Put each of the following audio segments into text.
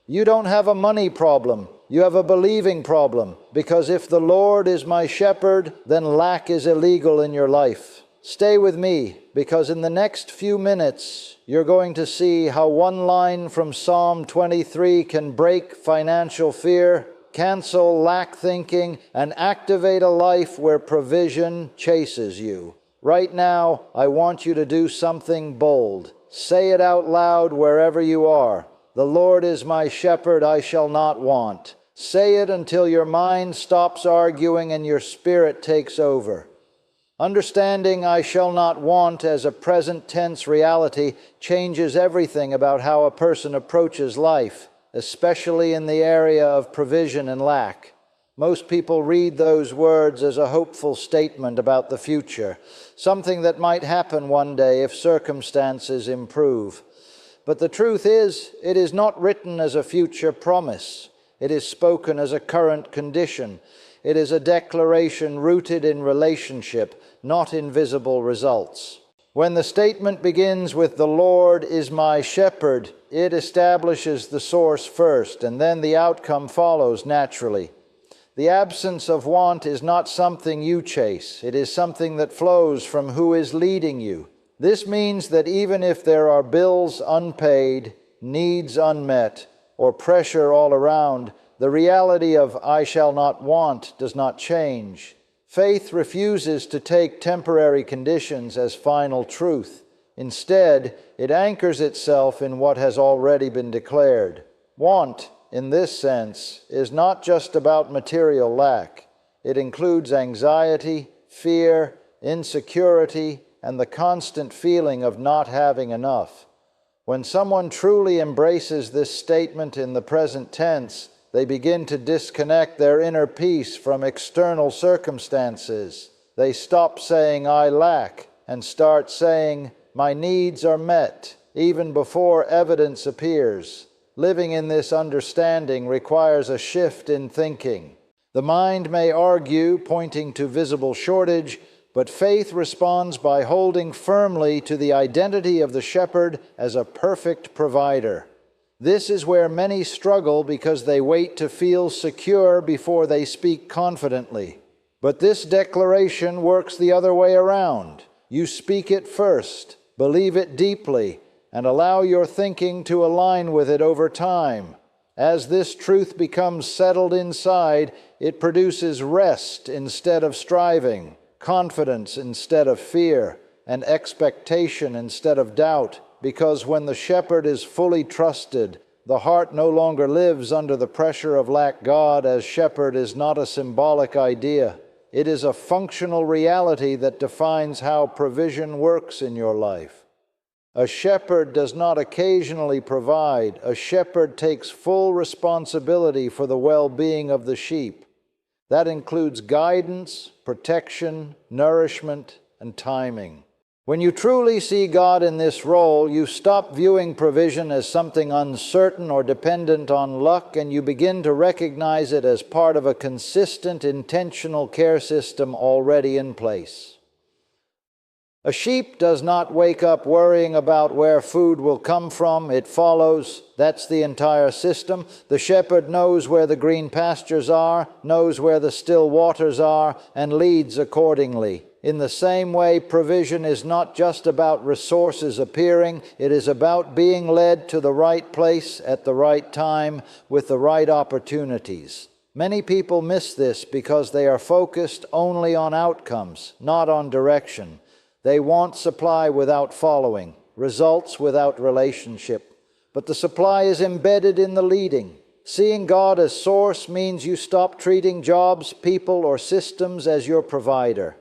You don't have a money problem. You have a believing problem, because if the Lord is my shepherd, then lack is illegal in your life. Stay with me, because in the next few minutes, you're going to see how one line from Psalm 23 can break financial fear, cancel lack thinking, and activate a life where provision chases you. Right now, I want you to do something bold. Say it out loud wherever you are. The Lord is my shepherd, I shall not want. Say it until your mind stops arguing and your spirit takes over. Understanding I shall not want as a present tense reality changes everything about how a person approaches life, especially in the area of provision and lack. Most people read those words as a hopeful statement about the future, something that might happen one day if circumstances improve. But the truth is, it is not written as a future promise. It is spoken as a current condition. It is a declaration rooted in relationship, not in visible results. When the statement begins with "the Lord is my shepherd," it establishes the source first, and then the outcome follows naturally. The absence of want is not something you chase. It is something that flows from who is leading you. This means that even if there are bills unpaid, needs unmet, or pressure all around, the reality of "I shall not want" does not change. Faith refuses to take temporary conditions as final truth. Instead, it anchors itself in what has already been declared. Want, in this sense, is not just about material lack. It includes anxiety, fear, insecurity, and the constant feeling of not having enough. When someone truly embraces this statement in the present tense, they begin to disconnect their inner peace from external circumstances. They stop saying "I lack" and start saying "my needs are met," even before evidence appears. Living in this understanding requires a shift in thinking. The mind may argue, pointing to visible shortage, but faith responds by holding firmly to the identity of the shepherd as a perfect provider. This is where many struggle because they wait to feel secure before they speak confidently. But this declaration works the other way around. You speak it first, believe it deeply, and allow your thinking to align with it over time. As this truth becomes settled inside, it produces rest instead of striving, confidence instead of fear, and expectation instead of doubt. Because when the shepherd is fully trusted, the heart no longer lives under the pressure of lack. God as shepherd is not a symbolic idea. It is a functional reality that defines how provision works in your life. A shepherd does not occasionally provide. A shepherd takes full responsibility for the well-being of the sheep. That includes guidance, protection, nourishment, and timing. When you truly see God in this role, you stop viewing provision as something uncertain or dependent on luck, and you begin to recognize it as part of a consistent, intentional care system already in place. A sheep does not wake up worrying about where food will come from. It follows. That's the entire system. The shepherd knows where the green pastures are, knows where the still waters are, and leads accordingly. In the same way, provision is not just about resources appearing. It is about being led to the right place at the right time with the right opportunities. Many people miss this because they are focused only on outcomes, not on direction. They want supply without following, results without relationship. But the supply is embedded in the leading. Seeing God as source means you stop treating jobs, people, or systems as your provider.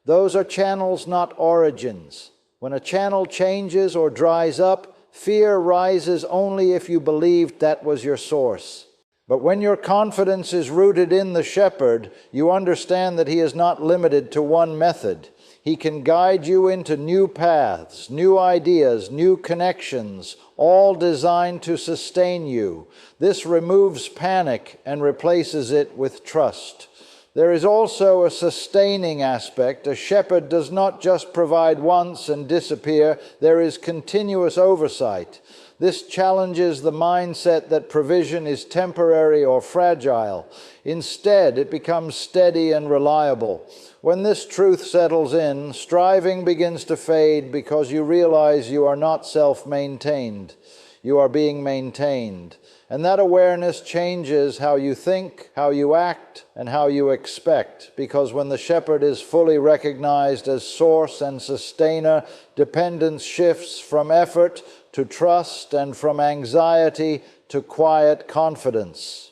Those are channels, not origins. When a channel changes or dries up, fear rises only if you believed that was your source. But when your confidence is rooted in the shepherd, you understand that he is not limited to one method. He can guide you into new paths, new ideas, new connections, all designed to sustain you. This removes panic and replaces it with trust. There is also a sustaining aspect. A shepherd does not just provide once and disappear. There is continuous oversight. This challenges the mindset that provision is temporary or fragile. Instead, it becomes steady and reliable. When this truth settles in, striving begins to fade because you realize you are not self-maintained. You are being maintained. And that awareness changes how you think, how you act, and how you expect. Because when the shepherd is fully recognized as source and sustainer, dependence shifts from effort to trust and from anxiety to quiet confidence.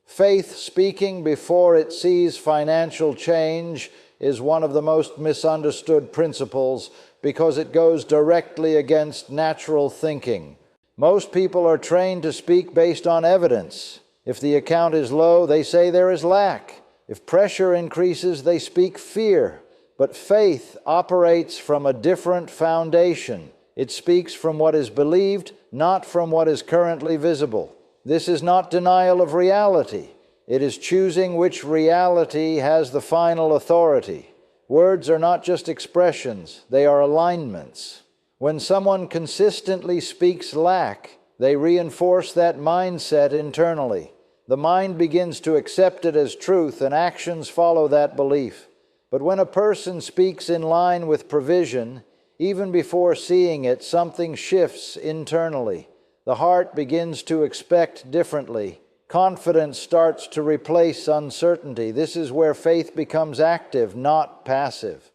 Faith speaking before it sees financial change is one of the most misunderstood principles because it goes directly against natural thinking. Most people are trained to speak based on evidence. If the account is low, they say there is lack. If pressure increases, they speak fear. But faith operates from a different foundation. It speaks from what is believed, not from what is currently visible. This is not denial of reality. It is choosing which reality has the final authority. Words are not just expressions, they are alignments. When someone consistently speaks lack, they reinforce that mindset internally. The mind begins to accept it as truth, and actions follow that belief. But when a person speaks in line with provision, even before seeing it, something shifts internally. The heart begins to expect differently. Confidence starts to replace uncertainty. This is where faith becomes active, not passive.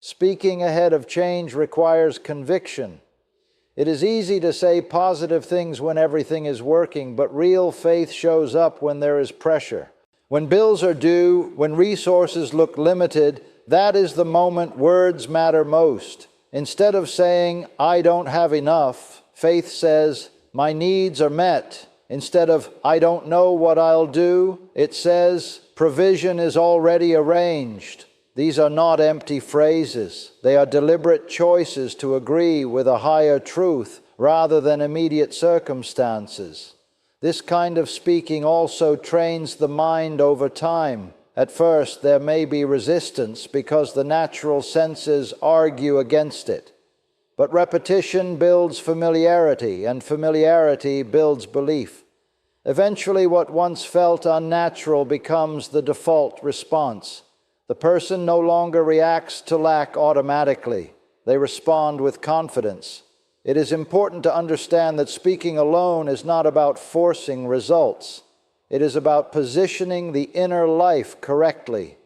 Speaking ahead of change requires conviction. It is easy to say positive things when everything is working, but real faith shows up when there is pressure. When bills are due, when resources look limited, that is the moment words matter most. Instead of saying, "I don't have enough," faith says, "My needs are met." Instead of, "I don't know what I'll do," it says, "Provision is already arranged." These are not empty phrases. They are deliberate choices to agree with a higher truth rather than immediate circumstances. This kind of speaking also trains the mind over time. At first, there may be resistance because the natural senses argue against it. But repetition builds familiarity, and familiarity builds belief. Eventually, what once felt unnatural becomes the default response. The person no longer reacts to lack automatically. They respond with confidence. It is important to understand that speaking alone is not about forcing results. It is about positioning the inner life correctly.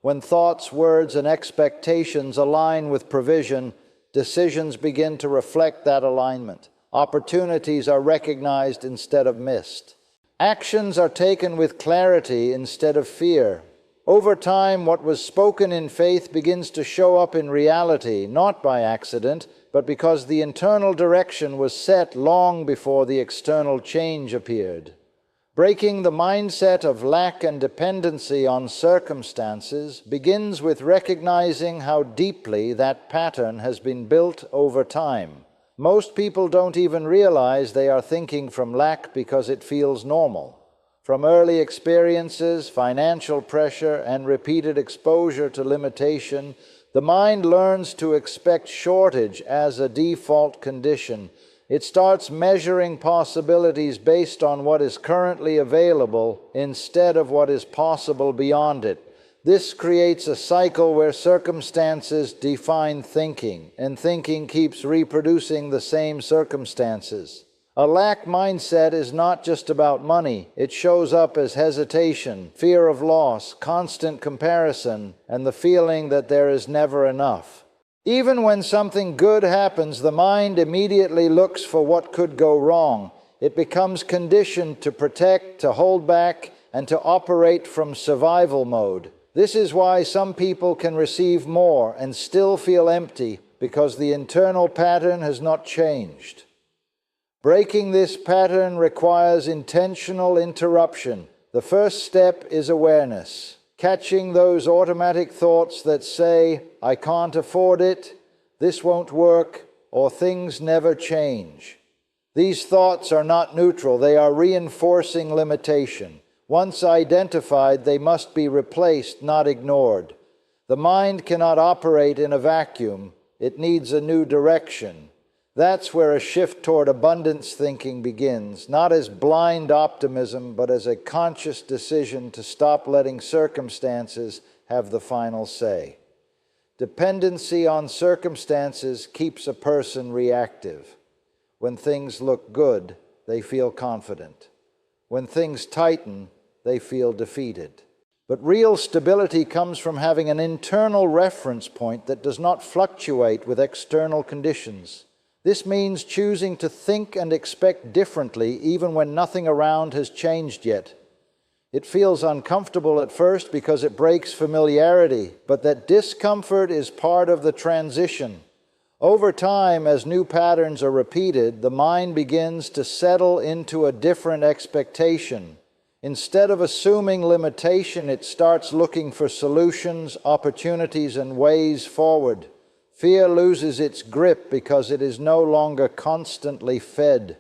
When thoughts, words, and expectations align with provision, decisions begin to reflect that alignment. Opportunities are recognized instead of missed. Actions are taken with clarity instead of fear. Over time, what was spoken in faith begins to show up in reality, not by accident, but because the internal direction was set long before the external change appeared. Breaking the mindset of lack and dependency on circumstances begins with recognizing how deeply that pattern has been built over time. Most people don't even realize they are thinking from lack because it feels normal. From early experiences, financial pressure, and repeated exposure to limitation, the mind learns to expect shortage as a default condition. It starts measuring possibilities based on what is currently available instead of what is possible beyond it. This creates a cycle where circumstances define thinking, and thinking keeps reproducing the same circumstances. A lack mindset is not just about money. It shows up as hesitation, fear of loss, constant comparison, and the feeling that there is never enough. Even when something good happens, the mind immediately looks for what could go wrong. It becomes conditioned to protect, to hold back, and to operate from survival mode. This is why some people can receive more and still feel empty, because the internal pattern has not changed. Breaking this pattern requires intentional interruption. The first step is awareness, catching those automatic thoughts that say, "I can't afford it," "this won't work," or "things never change." These thoughts are not neutral, they are reinforcing limitation. Once identified, they must be replaced, not ignored. The mind cannot operate in a vacuum, it needs a new direction. That's where a shift toward abundance thinking begins, not as blind optimism, but as a conscious decision to stop letting circumstances have the final say. Dependency on circumstances keeps a person reactive. When things look good, they feel confident. When things tighten, they feel defeated. But real stability comes from having an internal reference point that does not fluctuate with external conditions. This means choosing to think and expect differently even when nothing around has changed yet. It feels uncomfortable at first because it breaks familiarity, but that discomfort is part of the transition. Over time, as new patterns are repeated, the mind begins to settle into a different expectation. Instead of assuming limitation, it starts looking for solutions, opportunities, and ways forward. Fear loses its grip because it is no longer constantly fed.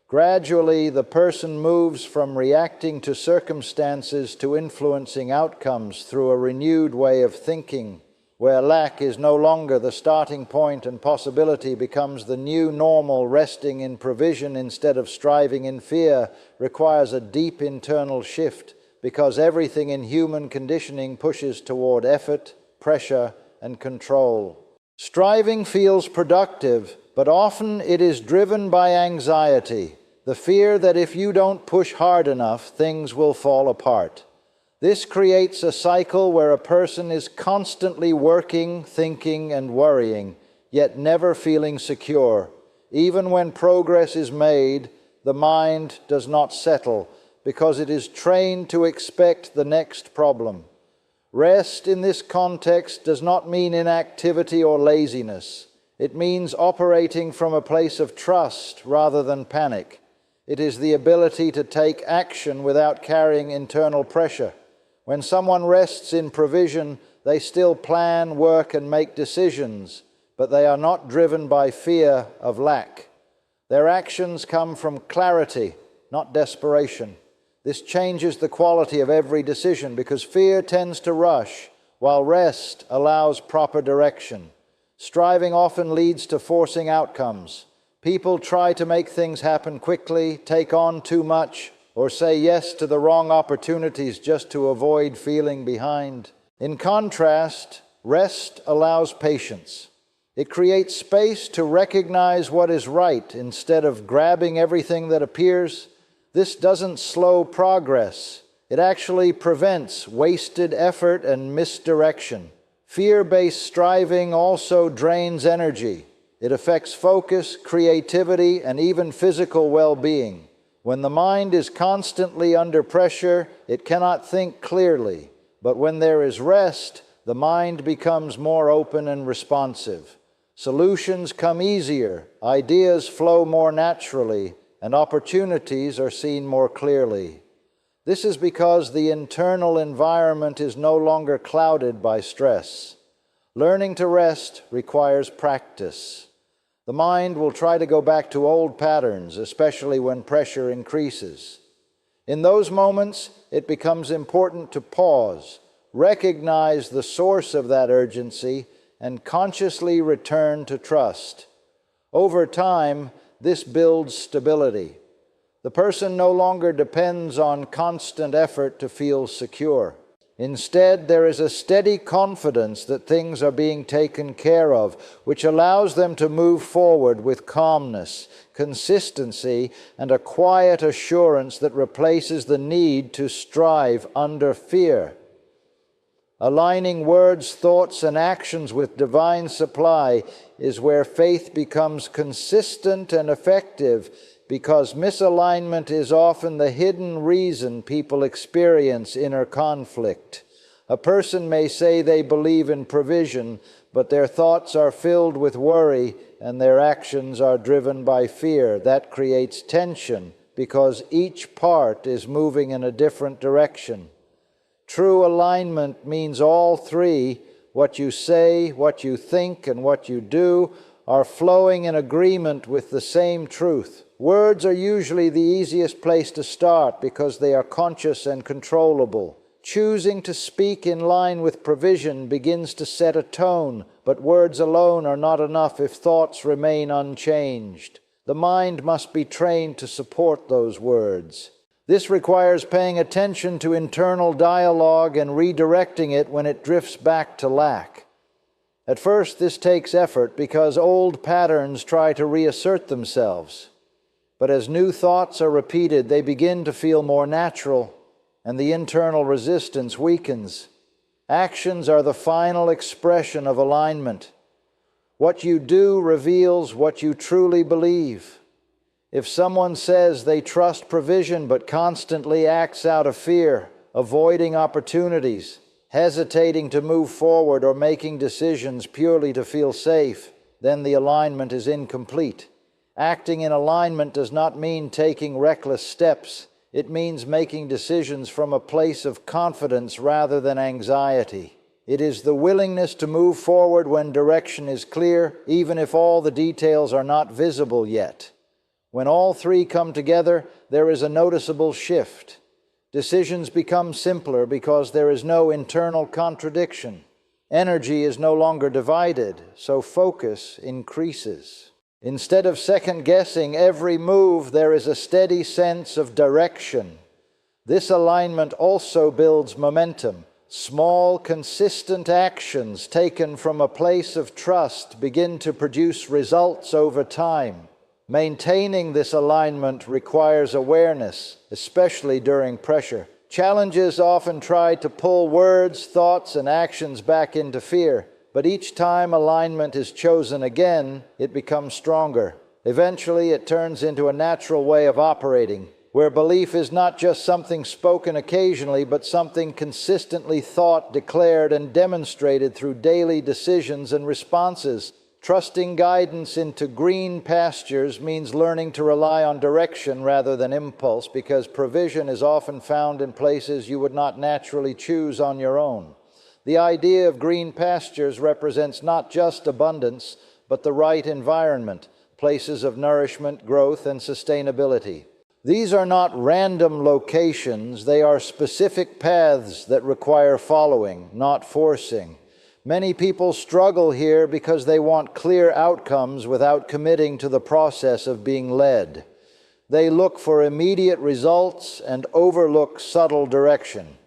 Gradually, the person moves from reacting to circumstances to influencing outcomes through a renewed way of thinking, where lack is no longer the starting point and possibility becomes the new normal. Resting in provision instead of striving in fear requires a deep internal shift because everything in human conditioning pushes toward effort, pressure, and control. Striving feels productive, but often it is driven by anxiety, the fear that if you don't push hard enough, things will fall apart. This creates a cycle where a person is constantly working, thinking, and worrying, yet never feeling secure. Even when progress is made, the mind does not settle because it is trained to expect the next problem. Rest in this context does not mean inactivity or laziness. It means operating from a place of trust rather than panic. It is the ability to take action without carrying internal pressure. When someone rests in provision, they still plan, work, and make decisions, but they are not driven by fear of lack. Their actions come from clarity, not desperation. This changes the quality of every decision because fear tends to rush, while rest allows proper direction. Striving often leads to forcing outcomes. People try to make things happen quickly, take on too much, or say yes to the wrong opportunities just to avoid feeling behind. In contrast, rest allows patience. It creates space to recognize what is right instead of grabbing everything that appears. This doesn't slow progress. It actually prevents wasted effort and misdirection. Fear-based striving also drains energy. It affects focus, creativity, and even physical well-being. When the mind is constantly under pressure, it cannot think clearly. But when there is rest, the mind becomes more open and responsive. Solutions come easier, ideas flow more naturally, and opportunities are seen more clearly. This is because the internal environment is no longer clouded by stress. Learning to rest requires practice. The mind will try to go back to old patterns, especially when pressure increases. In those moments, it becomes important to pause, recognize the source of that urgency, and consciously return to trust. Over time, this builds stability. The person no longer depends on constant effort to feel secure. Instead, there is a steady confidence that things are being taken care of, which allows them to move forward with calmness, consistency, and a quiet assurance that replaces the need to strive under fear. Aligning words, thoughts, and actions with divine supply is where faith becomes consistent and effective, because misalignment is often the hidden reason people experience inner conflict. A person may say they believe in provision, but their thoughts are filled with worry and their actions are driven by fear. That creates tension because each part is moving in a different direction. True alignment means all three, what you say, what you think, and what you do, are flowing in agreement with the same truth. Words are usually the easiest place to start because they are conscious and controllable. Choosing to speak in line with provision begins to set a tone, but words alone are not enough if thoughts remain unchanged. The mind must be trained to support those words. This requires paying attention to internal dialogue and redirecting it when it drifts back to lack. At first, this takes effort because old patterns try to reassert themselves. But as new thoughts are repeated, they begin to feel more natural, and the internal resistance weakens. Actions are the final expression of alignment. What you do reveals what you truly believe. If someone says they trust provision but constantly acts out of fear, avoiding opportunities, hesitating to move forward, or making decisions purely to feel safe, then the alignment is incomplete. Acting in alignment does not mean taking reckless steps. It means making decisions from a place of confidence rather than anxiety. It is the willingness to move forward when direction is clear, even if all the details are not visible yet. When all three come together, there is a noticeable shift. Decisions become simpler because there is no internal contradiction. Energy is no longer divided, so focus increases. Instead of second-guessing every move, there is a steady sense of direction. This alignment also builds momentum. Small, consistent actions taken from a place of trust begin to produce results over time. Maintaining this alignment requires awareness, especially during pressure. Challenges often try to pull words, thoughts, and actions back into fear. But each time alignment is chosen again, it becomes stronger. Eventually, it turns into a natural way of operating, where belief is not just something spoken occasionally, but something consistently thought, declared, and demonstrated through daily decisions and responses. Trusting guidance into green pastures means learning to rely on direction rather than impulse, because provision is often found in places you would not naturally choose on your own. The idea of green pastures represents not just abundance, but the right environment, places of nourishment, growth, and sustainability. These are not random locations, they are specific paths that require following, not forcing. Many people struggle here because they want clear outcomes without committing to the process of being led. They look for immediate results and overlook subtle direction.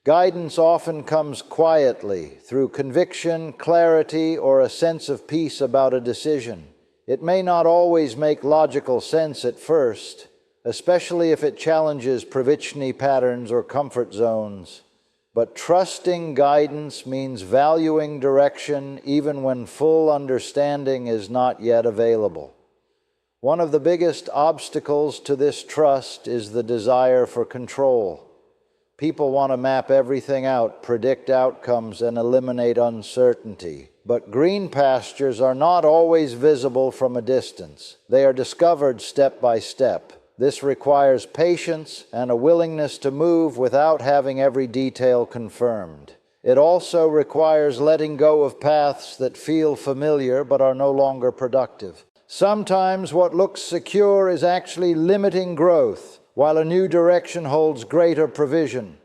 Guidance often comes quietly, through conviction, clarity, or a sense of peace about a decision. It may not always make logical sense at first, especially if it challenges Pravichnyi patterns or comfort zones. But trusting guidance means valuing direction even when full understanding is not yet available. One of the biggest obstacles to this trust is the desire for control. People want to map everything out, predict outcomes, and eliminate uncertainty. But green pastures are not always visible from a distance. They are discovered step by step. This requires patience and a willingness to move without having every detail confirmed. It also requires letting go of paths that feel familiar but are no longer productive. Sometimes what looks secure is actually limiting growth, while a new direction holds greater provision.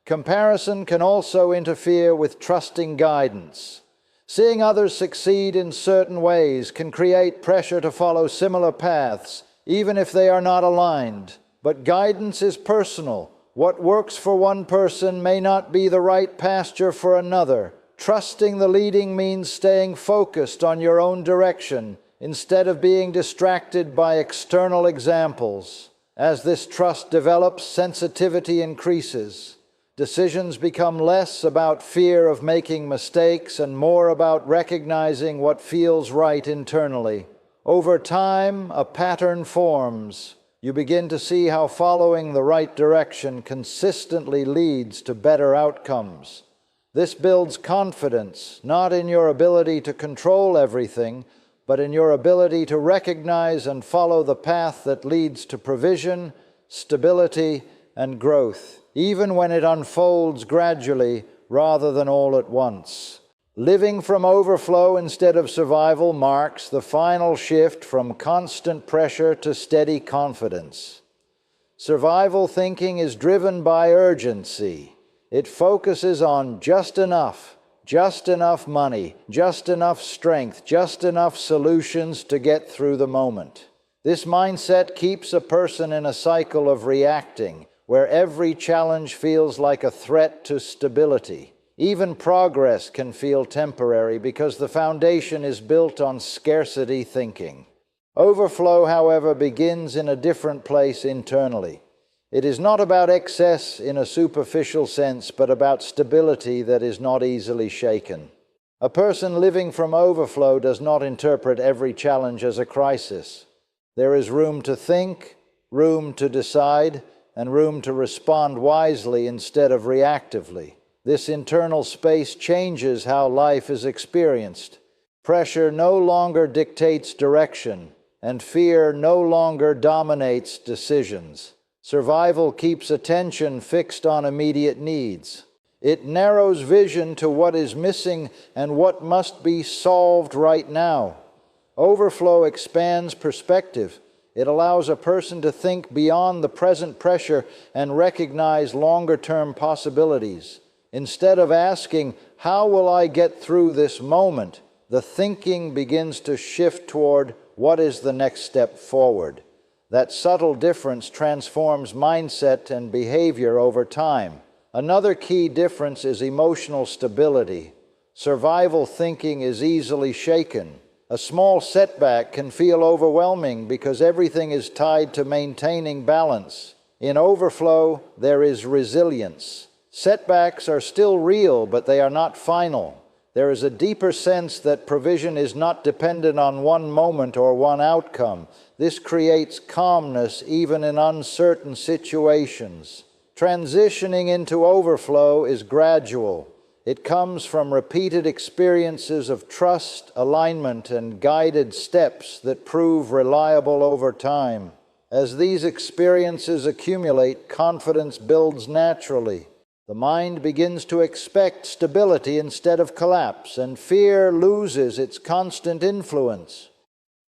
Comparison can also interfere with trusting guidance. Seeing others succeed in certain ways can create pressure to follow similar paths, even if they are not aligned. But guidance is personal. What works for one person may not be the right pasture for another. Trusting the leading means staying focused on your own direction instead of being distracted by external examples. As this trust develops, sensitivity increases. Decisions become less about fear of making mistakes and more about recognizing what feels right internally. Over time, a pattern forms. You begin to see how following the right direction consistently leads to better outcomes. This builds confidence, not in your ability to control everything, but in your ability to recognize and follow the path that leads to provision, stability, and growth, even when it unfolds gradually rather than all at once. Living from overflow instead of survival marks the final shift from constant pressure to steady confidence. Survival thinking is driven by urgency. It focuses on just enough money, just enough strength, just enough solutions to get through the moment. This mindset keeps a person in a cycle of reacting, where every challenge feels like a threat to stability. Even progress can feel temporary because the foundation is built on scarcity thinking. Overflow, however, begins in a different place internally. It is not about excess in a superficial sense, but about stability that is not easily shaken. A person living from overflow does not interpret every challenge as a crisis. There is room to think, room to decide, and room to respond wisely instead of reactively. This internal space changes how life is experienced. Pressure no longer dictates direction, and fear no longer dominates decisions. Survival keeps attention fixed on immediate needs. It narrows vision to what is missing and what must be solved right now. Overflow expands perspective. It allows a person to think beyond the present pressure and recognize longer-term possibilities. Instead of asking, "How will I get through this moment?" the thinking begins to shift toward, "What is the next step forward?" That subtle difference transforms mindset and behavior over time. Another key difference is emotional stability. Survival thinking is easily shaken. A small setback can feel overwhelming because everything is tied to maintaining balance. In overflow, there is resilience. Setbacks are still real, but they are not final. There is a deeper sense that provision is not dependent on one moment or one outcome. This creates calmness even in uncertain situations. Transitioning into overflow is gradual. It comes from repeated experiences of trust, alignment, and guided steps that prove reliable over time. As these experiences accumulate, confidence builds naturally. The mind begins to expect stability instead of collapse, and fear loses its constant influence.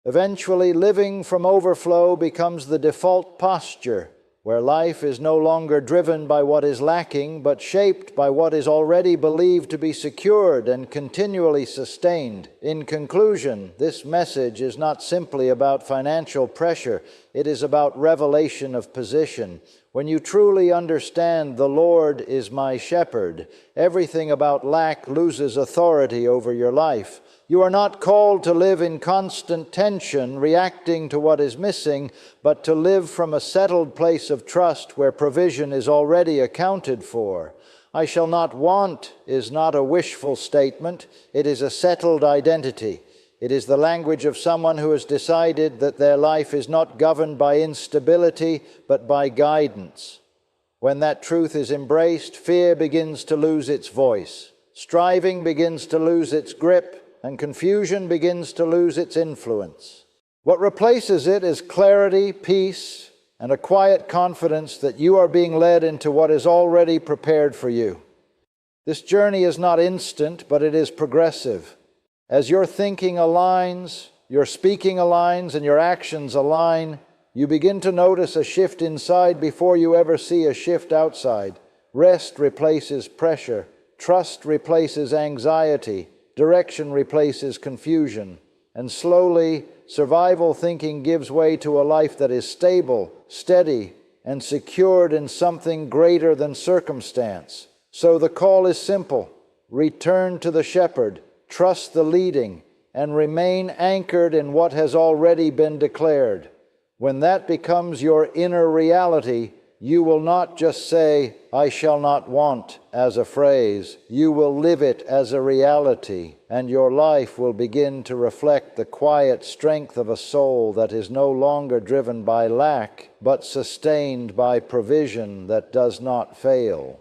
Eventually, living from overflow becomes the default posture, where life is no longer driven by what is lacking, but shaped by what is already believed to be secured and continually sustained. In conclusion, this message is not simply about financial pressure, it is about revelation of position. When you truly understand the Lord is my shepherd, everything about lack loses authority over your life. You are not called to live in constant tension, reacting to what is missing, but to live from a settled place of trust where provision is already accounted for. "I shall not want" is not a wishful statement, it is a settled identity. It is the language of someone who has decided that their life is not governed by instability, but by guidance. When that truth is embraced, fear begins to lose its voice. Striving begins to lose its grip, and confusion begins to lose its influence. What replaces it is clarity, peace, and a quiet confidence that you are being led into what is already prepared for you. This journey is not instant, but it is progressive. As your thinking aligns, your speaking aligns, and your actions align, you begin to notice a shift inside before you ever see a shift outside. Rest replaces pressure. Trust replaces anxiety. Direction replaces confusion. And slowly, survival thinking gives way to a life that is stable, steady, and secured in something greater than circumstance. So the call is simple. Return to the shepherd. Trust the leading, and remain anchored in what has already been declared. When that becomes your inner reality, you will not just say, "I shall not want," as a phrase. You will live it as a reality, and your life will begin to reflect the quiet strength of a soul that is no longer driven by lack, but sustained by provision that does not fail.